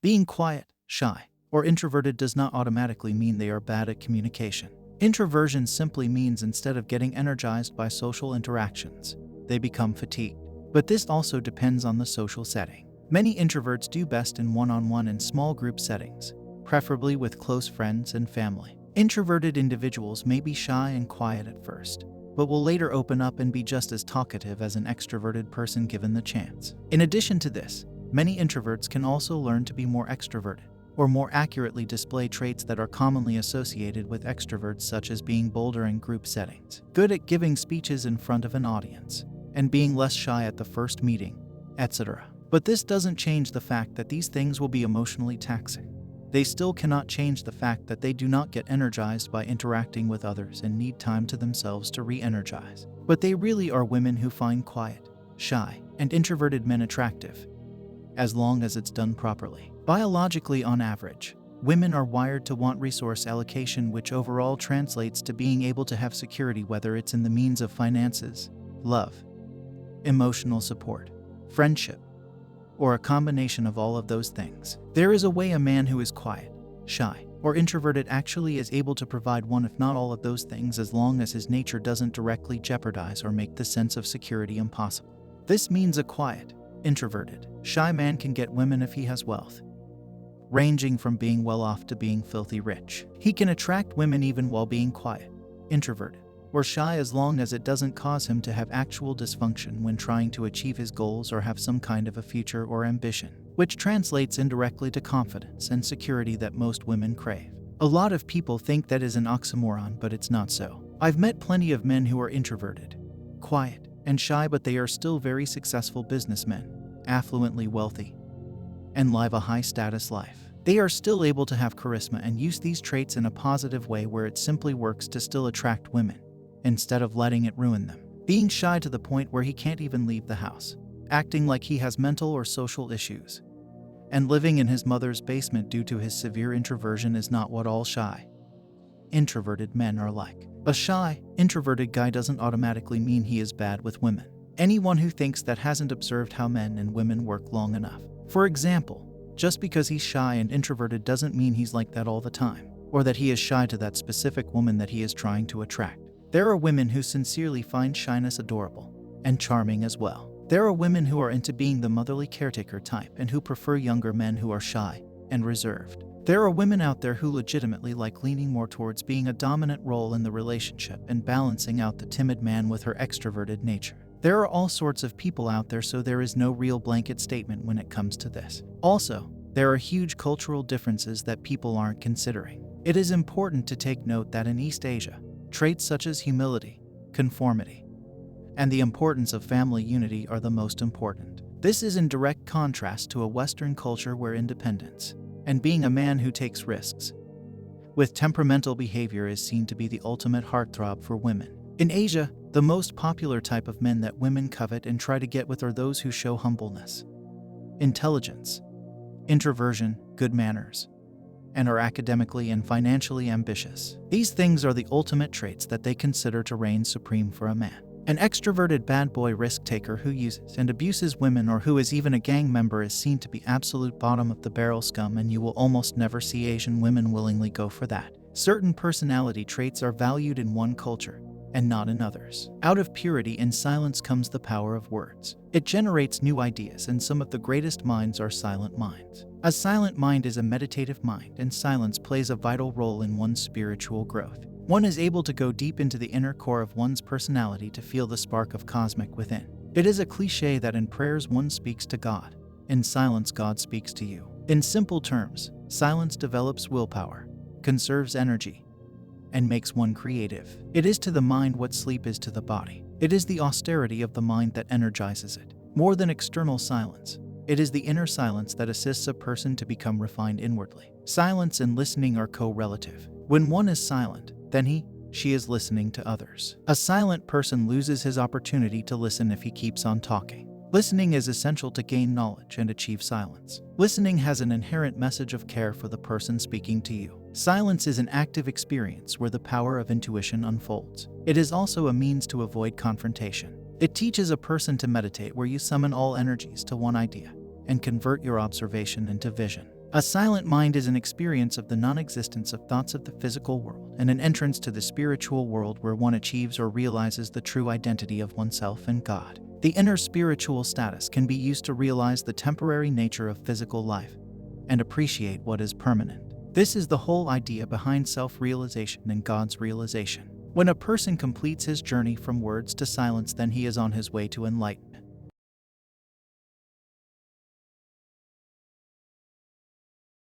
Being quiet, shy, or introverted does not automatically mean they are bad at communication. Introversion simply means instead of getting energized by social interactions, they become fatigued. But this also depends on the social setting. Many introverts do best in one-on-one and small group settings, preferably with close friends and family. Introverted individuals may be shy and quiet at first, but will later open up and be just as talkative as an extroverted person given the chance. In addition to this, many introverts can also learn to be more extroverted, or more accurately display traits that are commonly associated with extroverts, such as being bolder in group settings, good at giving speeches in front of an audience, and being less shy at the first meeting, etc. But this doesn't change the fact that these things will be emotionally taxing. They still cannot change the fact that they do not get energized by interacting with others and need time to themselves to re-energize. But they really are women who find quiet, shy, and introverted men attractive, as long as it's done properly. Biologically, on average, women are wired to want resource allocation, which overall translates to being able to have security, whether it's in the means of finances, love, emotional support, friendship, or a combination of all of those things. There is a way a man who is quiet, shy, or introverted actually is able to provide one if not all of those things, as long as his nature doesn't directly jeopardize or make the sense of security impossible. This means a quiet, introverted, shy man can get women if he has wealth, ranging from being well off to being filthy rich. He can attract women even while being quiet, introverted, or shy, as long as it doesn't cause him to have actual dysfunction when trying to achieve his goals or have some kind of a future or ambition, which translates indirectly to confidence and security that most women crave. A lot of people think that is an oxymoron, but it's not so. I've met plenty of men who are introverted, quiet, and shy, but they are still very successful businessmen, affluently wealthy, and live a high-status life. They are still able to have charisma and use these traits in a positive way where it simply works to still attract women, instead of letting it ruin them. Being shy to the point where he can't even leave the house, acting like he has mental or social issues, and living in his mother's basement due to his severe introversion is not what all shy, introverted men are like. A shy, introverted guy doesn't automatically mean he is bad with women. Anyone who thinks that hasn't observed how men and women work long enough. For example, just because he's shy and introverted doesn't mean he's like that all the time, or that he is shy to that specific woman that he is trying to attract. There are women who sincerely find shyness adorable and charming as well. There are women who are into being the motherly caretaker type and who prefer younger men who are shy and reserved. There are women out there who legitimately like leaning more towards being a dominant role in the relationship and balancing out the timid man with her extroverted nature. There are all sorts of people out there, so there is no real blanket statement when it comes to this. Also, there are huge cultural differences that people aren't considering. It is important to take note that in East Asia, traits such as humility, conformity, and the importance of family unity are the most important. This is in direct contrast to a Western culture where independence and being a man who takes risks with temperamental behavior is seen to be the ultimate heartthrob for women. In Asia, the most popular type of men that women covet and try to get with are those who show humbleness, intelligence, introversion, good manners, and are academically and financially ambitious. These things are the ultimate traits that they consider to reign supreme for a man. An extroverted bad boy risk-taker who uses and abuses women, or who is even a gang member, is seen to be absolute bottom of the barrel scum, and you will almost never see Asian women willingly go for that. Certain personality traits are valued in one culture and not in others. Out of purity and silence comes the power of words. It generates new ideas, and some of the greatest minds are silent minds. A silent mind is a meditative mind, and silence plays a vital role in one's spiritual growth. One is able to go deep into the inner core of one's personality to feel the spark of cosmic within. It is a cliche that in prayers one speaks to God, in silence God speaks to you. In simple terms, silence develops willpower, conserves energy, and makes one creative. It is to the mind what sleep is to the body. It is the austerity of the mind that energizes it. More than external silence, it is the inner silence that assists a person to become refined inwardly. Silence and listening are co-relative. When one is silent, then she is listening to others. A silent person loses his opportunity to listen if he keeps on talking. Listening is essential to gain knowledge and achieve silence. Listening has an inherent message of care for the person speaking to you. Silence is an active experience where the power of intuition unfolds. It is also a means to avoid confrontation. It teaches a person to meditate, where you summon all energies to one idea and convert your observation into vision. A silent mind is an experience of the non-existence of thoughts of the physical world and an entrance to the spiritual world where one achieves or realizes the true identity of oneself and God. The inner spiritual status can be used to realize the temporary nature of physical life and appreciate what is permanent. This is the whole idea behind self-realization and God's realization. When a person completes his journey from words to silence, then he is on his way to enlightenment.